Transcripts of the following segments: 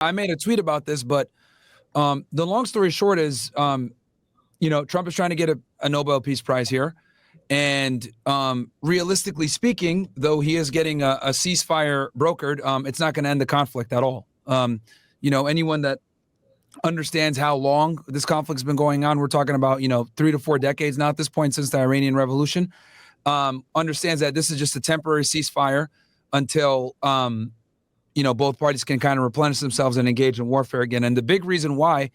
I made a tweet about this, but the long story short is, Trump is trying to get a Nobel Peace Prize here. And realistically speaking, though he is getting a ceasefire brokered, it's not going to end the conflict at all. Anyone that understands how long this conflict's been going on, we're talking about, 3 to 4 decades now at this point since the Iranian Revolution, understands that this is just a temporary ceasefire until, both parties can kind of replenish themselves and engage in warfare again. And the big reason why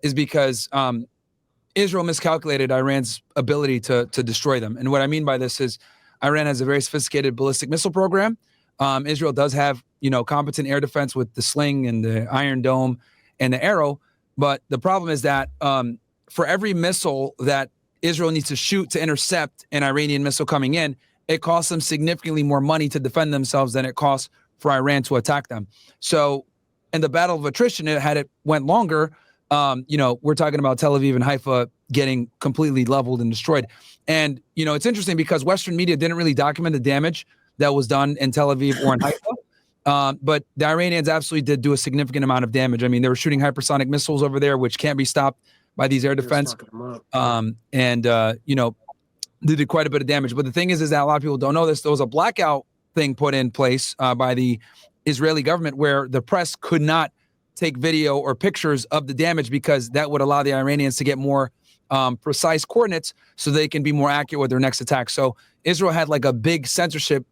is because Israel miscalculated Iran's ability to destroy them. And what I mean by this is Iran has a very sophisticated ballistic missile program. Israel does have, competent air defense with the Sling and the Iron Dome and the Arrow. But the problem is that for every missile that Israel needs to shoot to intercept an Iranian missile coming in, it costs them significantly more money to defend themselves than it costs for Iran to attack them. So in the battle of attrition, had it went longer, we're talking about Tel Aviv and Haifa getting completely leveled and destroyed. And, it's interesting because Western media didn't really document the damage that was done in Tel Aviv or in Haifa. But the Iranians absolutely did do a significant amount of damage. I mean, they were shooting hypersonic missiles over there, which can't be stopped by these air defense. They did quite a bit of damage. But the thing is that a lot of people don't know this. There was a blackout thing put in place by the Israeli government where the press could not take video or pictures of the damage because that would allow the Iranians to get more precise coordinates so they can be more accurate with their next attack. So Israel had like a big censorship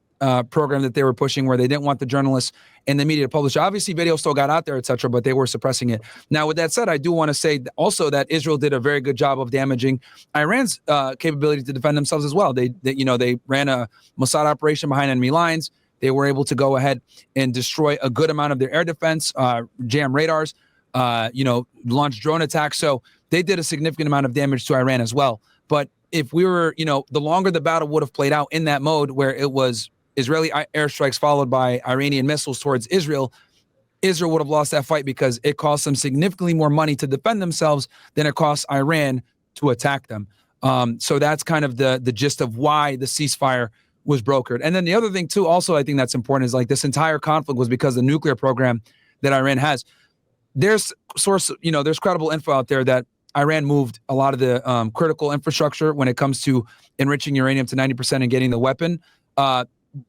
program that they were pushing where they didn't want the journalists and the media to publish. Obviously, video still got out there, etc., but they were suppressing it. Now, with that said, I do want to say also that Israel did a very good job of damaging Iran's capability to defend themselves as well. They ran a Mossad operation behind enemy lines. They were able to go ahead and destroy a good amount of their air defense, jam radars, launch drone attacks. So they did a significant amount of damage to Iran as well. But if we were, the longer the battle would have played out in that mode where it was Israeli airstrikes followed by Iranian missiles towards Israel, Israel would have lost that fight because it cost them significantly more money to defend themselves than it cost Iran to attack them. So that's kind of the gist of why the ceasefire was brokered. And then the other thing too, also I think that's important, is like this entire conflict was because of the nuclear program that Iran has. There's credible info out there that Iran moved a lot of the critical infrastructure when it comes to enriching uranium to 90% and getting the weapon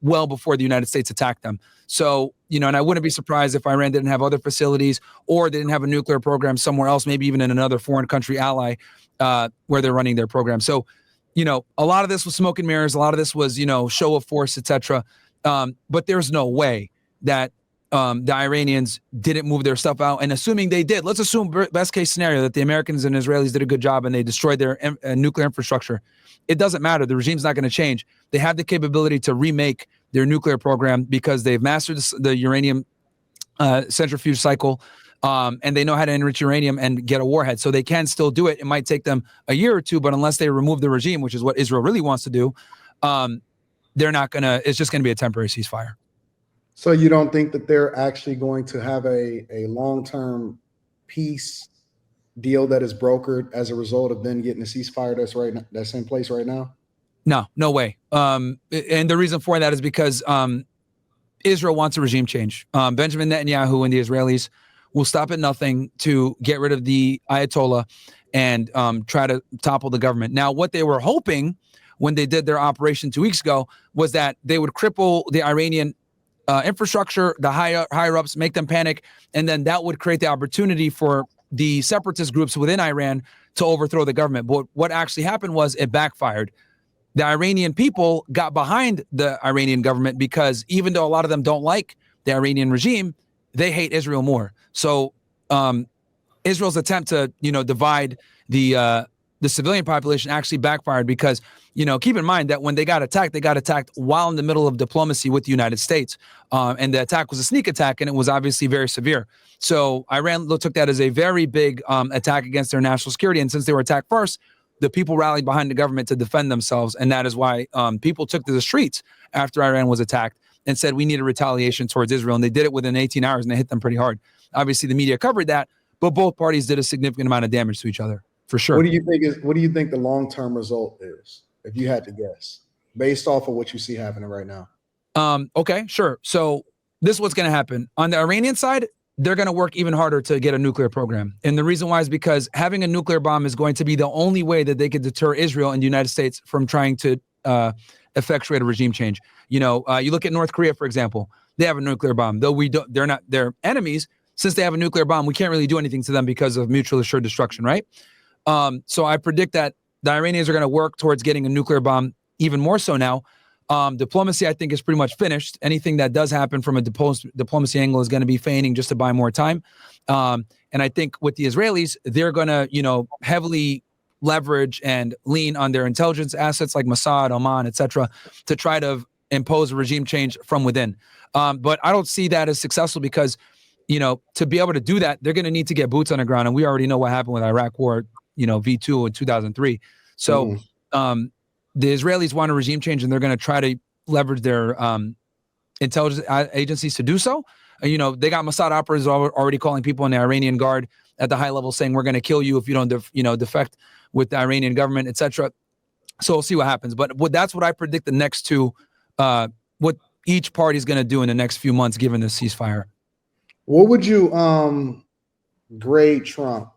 well before the United States attacked them. So, and I wouldn't be surprised if Iran didn't have other facilities or they didn't have a nuclear program somewhere else, maybe even in another foreign country ally where they're running their program. So, a lot of this was smoke and mirrors. A lot of this was, show of force, etc. But there's no way that the Iranians didn't move their stuff out. And assuming they did, let's assume best case scenario that the Americans and Israelis did a good job and they destroyed their nuclear infrastructure. It doesn't matter. The regime's not going to change. They have the capability to remake their nuclear program because they've mastered the uranium centrifuge cycle. And they know how to enrich uranium and get a warhead. So they can still do it. It might take them a year or two, but unless they remove the regime, which is what Israel really wants to do, they're not going to, it's just going to be a temporary ceasefire. So you don't think that they're actually going to have a long-term peace deal that is brokered as a result of them getting a ceasefire that's in place right now? No way. And the reason for that is because Israel wants a regime change. Benjamin Netanyahu and the Israelis will stop at nothing to get rid of the Ayatollah and try to topple the government. Now, what they were hoping when they did their operation 2 weeks ago was that they would cripple the Iranian infrastructure, the higher-ups, make them panic, and then that would create the opportunity for the separatist groups within Iran to overthrow the government. But what actually happened was it backfired. The Iranian people got behind the Iranian government because even though a lot of them don't like the Iranian regime, they hate Israel more. So Israel's attempt to, divide the civilian population actually backfired because, keep in mind that when they got attacked while in the middle of diplomacy with the United States. And the attack was a sneak attack, and it was obviously very severe. So Iran took that as a very big attack against their national security. And since they were attacked first, the people rallied behind the government to defend themselves. And that is why people took to the streets after Iran was attacked and said, we need a retaliation towards Israel. And they did it within 18 hours, and they hit them pretty hard. Obviously, the media covered that, but both parties did a significant amount of damage to each other, for sure. What do you think the long-term result is, if you had to guess, based off of what you see happening right now? Okay, sure. So this is what's going to happen. On the Iranian side, they're going to work even harder to get a nuclear program. And the reason why is because having a nuclear bomb is going to be the only way that they could deter Israel and the United States from trying to effectuate a regime change. You look at North Korea, for example. They have a nuclear bomb, though they're enemies. Since they have a nuclear bomb, we can't really do anything to them because of mutual assured destruction, right? So I predict that the Iranians are going to work towards getting a nuclear bomb even more so now. Diplomacy, I think, is pretty much finished. Anything that does happen from a diplomacy angle is going to be feigning just to buy more time. And I think with the Israelis, they're going to, heavily leverage and lean on their intelligence assets like Mossad, Oman, etc., to try to impose a regime change from within. But I don't see that as successful because, to be able to do that, they're going to need to get boots on the ground. And we already know what happened with Iraq War, V2 in 2003. So the Israelis want a regime change, and they're going to try to leverage their intelligence agencies to do so. They got Mossad operatives already calling people in the Iranian Guard at the high level saying, we're going to kill you if you don't, defect with the Iranian government, etc. So we'll see what happens. But that's what I predict the next two, what each party is going to do in the next few months, given the ceasefire. What would you grade Trump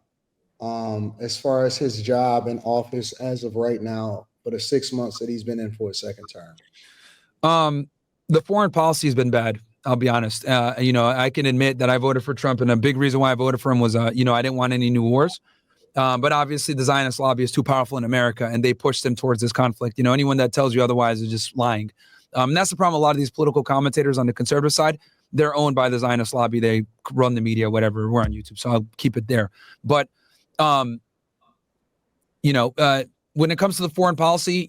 as far as his job in office as of right now for the 6 months that he's been in for a second term? The foreign policy has been bad. I'll be honest. I can admit that I voted for Trump, and a big reason why I voted for him was, I didn't want any new wars. But obviously the Zionist lobby is too powerful in America, and they pushed them towards this conflict. Anyone that tells you otherwise is just lying. And that's the problem. A lot of these political commentators on the conservative side, they're owned by the Zionist lobby. They run the media, whatever. We're on YouTube, so I'll keep it there. But, when it comes to the foreign policy,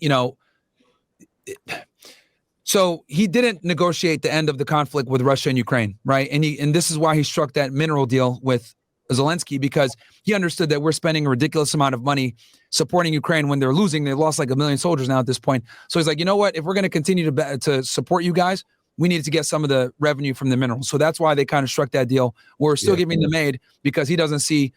so he didn't negotiate the end of the conflict with Russia and Ukraine, right? And this is why he struck that mineral deal with Zelensky, because he understood that we're spending a ridiculous amount of money supporting Ukraine when they're losing. They lost like 1 million soldiers now at this point. So he's like, you know what? If we're going to continue to support you guys, we needed to get some of the revenue from the minerals. So that's why they kind of struck that deal. We're still giving them aid because he doesn't see,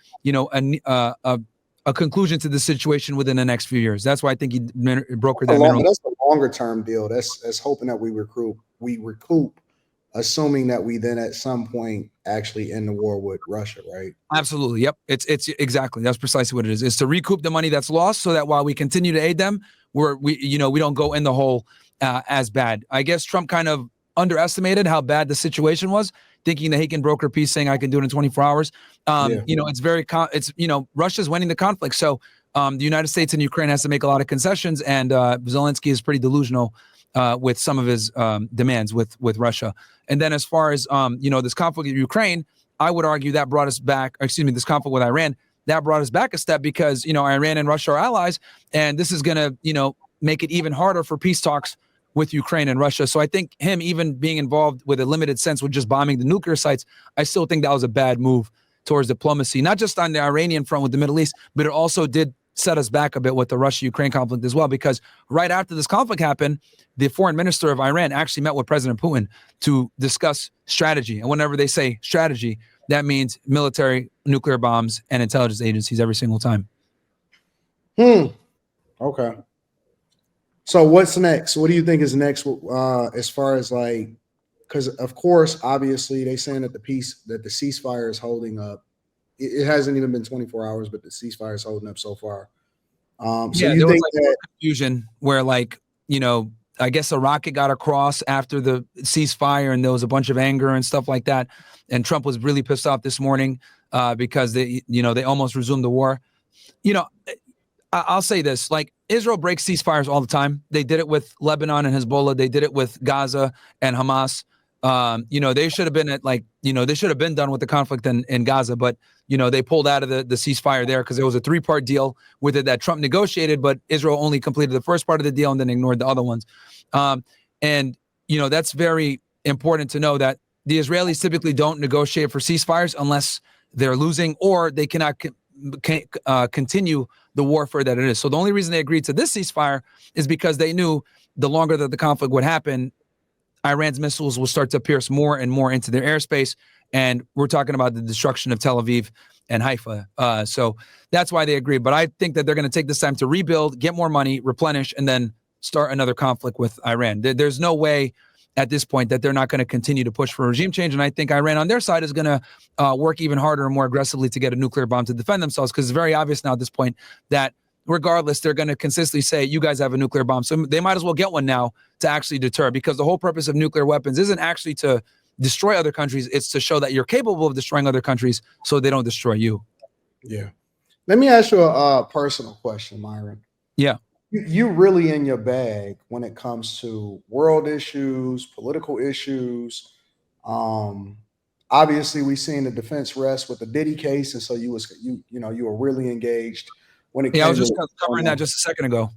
a conclusion to the situation within the next few years. That's why I think he brokered that mineral. That's a longer term deal. That's hoping that we recoup, assuming that we then at some point actually end the war with Russia, right? Absolutely. Yep. It's exactly, that's precisely what it is. It's to recoup the money that's lost so that while we continue to aid them, we don't go in the hole as bad. I guess Trump kind of underestimated how bad the situation was, thinking that he can broker peace, saying I can do it in 24 hours. It's Russia's winning the conflict. So the United States and Ukraine has to make a lot of concessions, and Zelensky is pretty delusional with some of his demands with Russia. And then as far as, this conflict in Ukraine, I would argue that brought us back, this conflict with Iran, that brought us back a step because, Iran and Russia are allies, and this is going to, make it even harder for peace talks with Ukraine and Russia. So I think him even being involved with a limited sense with just bombing the nuclear sites, I still think that was a bad move towards diplomacy, not just on the Iranian front with the Middle East, but it also did set us back a bit with the Russia-Ukraine conflict as well, because right after this conflict happened, the foreign minister of Iran actually met with President Putin to discuss strategy. And whenever they say strategy, that means military, nuclear bombs, and intelligence agencies every single time. Okay. So what's next? What do you think is next as far as because of course, obviously they saying that the ceasefire is holding up. It hasn't even been 24 hours, but the ceasefire is holding up so far. So you think that confusion where I guess a rocket got across after the ceasefire and there was a bunch of anger and stuff like that. And Trump was really pissed off this morning because they almost resumed the war. I'll say this, Israel breaks ceasefires all the time. They did it with Lebanon and Hezbollah. They did it with Gaza and Hamas. They should have been they should have been done with the conflict in Gaza, but they pulled out of the ceasefire there because there was a 3-part deal with it that Trump negotiated, but Israel only completed the first part of the deal and then ignored the other ones. That's very important to know that the Israelis typically don't negotiate for ceasefires unless they're losing or they cannot continue the warfare that it is. So the only reason they agreed to this ceasefire is because they knew the longer that the conflict would happen, Iran's missiles will start to pierce more and more into their airspace. And we're talking about the destruction of Tel Aviv and Haifa. So that's why they agreed. But I think that they're going to take this time to rebuild, get more money, replenish, and then start another conflict with Iran. There's no way at this point that they're not going to continue to push for regime change. And I think Iran on their side is going to work even harder and more aggressively to get a nuclear bomb to defend themselves, because it's very obvious now at this point that regardless, they're going to consistently say, you guys have a nuclear bomb. So they might as well get one now to actually deter, because the whole purpose of nuclear weapons isn't actually to destroy other countries. It's to show that you're capable of destroying other countries so they don't destroy you. Yeah. Let me ask you a personal question, Myron. Yeah. You really in your bag when it comes to world issues, political issues. Obviously, we've seen the defense rest with the Diddy case, and so you were really engaged when it came. Yeah, I was just covering that just a second ago.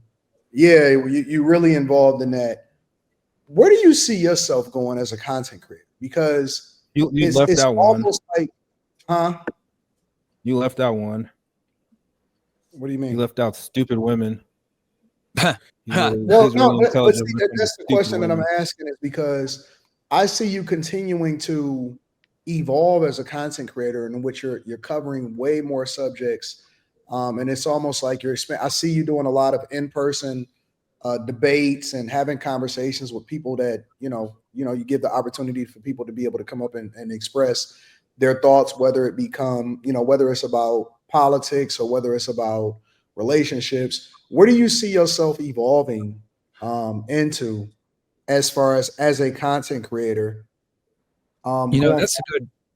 Yeah, you really involved in that. Where do you see yourself going as a content creator? Because you left out one. Almost like, huh? You left out one. What do you mean? You left out stupid women. Well, no, but see, that's the question that I'm asking, is because I see you continuing to evolve as a content creator, in which you're covering way more subjects, and it's almost like I see you doing a lot of in-person debates and having conversations with people that you give the opportunity for people to be able to come up and express their thoughts, whether it's about politics or whether it's about relationships. Where do you see yourself evolving into as far as a content creator? That's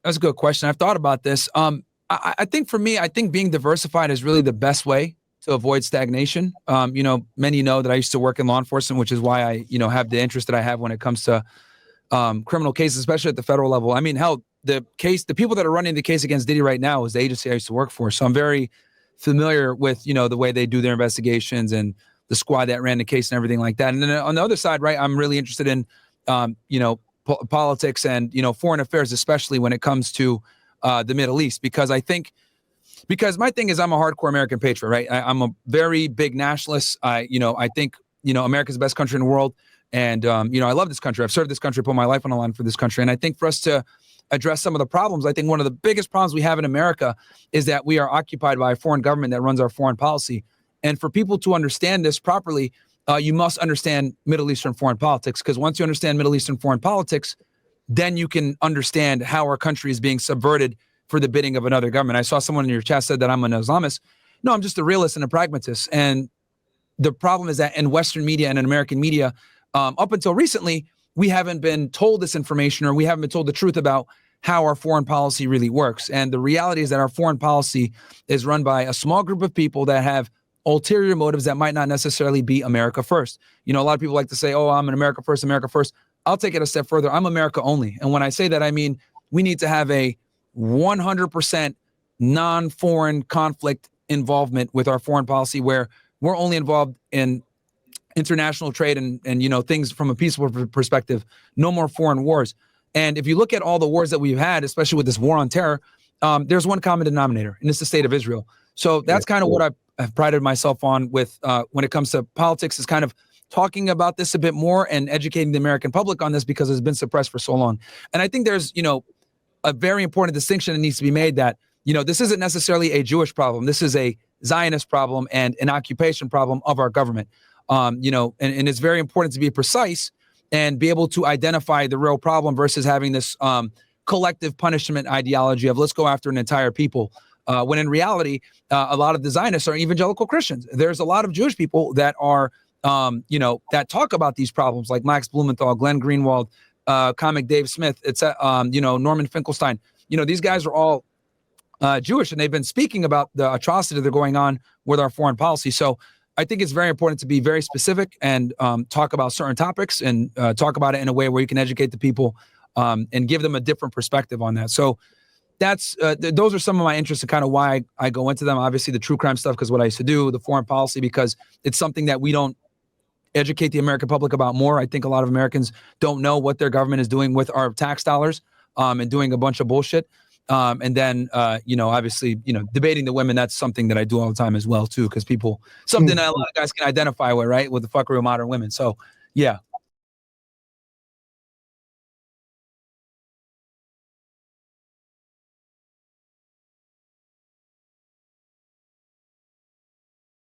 a good question. I've thought about this. I think for me, I think being diversified is really the best way to avoid stagnation. Many know that I used to work in law enforcement, which is why I, have the interest that I have when it comes to criminal cases, especially at the federal level. I mean, hell, the people that are running the case against Diddy right now is the agency I used to work for. So I'm very familiar with, the way they do their investigations and the squad that ran the case and everything like that. And then on the other side, right, I'm really interested in, politics and, foreign affairs, especially when it comes to the Middle East, because my thing is I'm a hardcore American patriot, right? I'm a very big nationalist. I think, America's the best country in the world. And, I love this country. I've served this country, put my life on the line for this country. And I think for us to address some of the problems, I think one of the biggest problems we have in America is that we are occupied by a foreign government that runs our foreign policy. And for people to understand this properly, you must understand Middle Eastern foreign politics, because once you understand Middle Eastern foreign politics, then you can understand how our country is being subverted for the bidding of another government. I saw someone in your chat said that I'm an Islamist. No, I'm just a realist and a pragmatist. And the problem is that in Western media and in American media, up until recently, we haven't been told this information, or we haven't been told the truth about how our foreign policy really works. And the reality is that our foreign policy is run by a small group of people that have ulterior motives that might not necessarily be America first. A lot of people like to say, oh, I'm an America first, America first. I'll take it a step further. I'm America only. And when I say that, I mean, we need to have a 100% non-foreign conflict involvement with our foreign policy, where we're only involved in international trade and things from a peaceful perspective. No more foreign wars. And if you look at all the wars that we've had, especially with this war on terror, there's one common denominator, and it's the state of Israel. So that's kind of what I've prided myself on with when it comes to politics, is kind of talking about this a bit more and educating the American public on this, because it's been suppressed for so long. And I think there's, a very important distinction that needs to be made, that, this isn't necessarily a Jewish problem. This is a Zionist problem and an occupation problem of our government. And it's very important to be precise and be able to identify the real problem versus having this collective punishment ideology of let's go after an entire people. When in reality, a lot of the Zionists are evangelical Christians. There's a lot of Jewish people that are, that talk about these problems, like Max Blumenthal, Glenn Greenwald, comic Dave Smith, Norman Finkelstein. These guys are all Jewish, and they've been speaking about the atrocity that are going on with our foreign policy. So I think it's very important to be very specific and talk about certain topics and talk about it in a way where you can educate the people and give them a different perspective on that. So that's those are some of my interests and kind of why I go into them. Obviously, the true crime stuff, because what I used to do, the foreign policy, because it's something that we don't educate the American public about more. I think a lot of Americans don't know what their government is doing with our tax dollars and doing a bunch of bullshit. And then, obviously, debating the women, that's something that I do all the time as well, too, because something that a lot of guys can identify with, right? With the fuckery of modern women. So, yeah.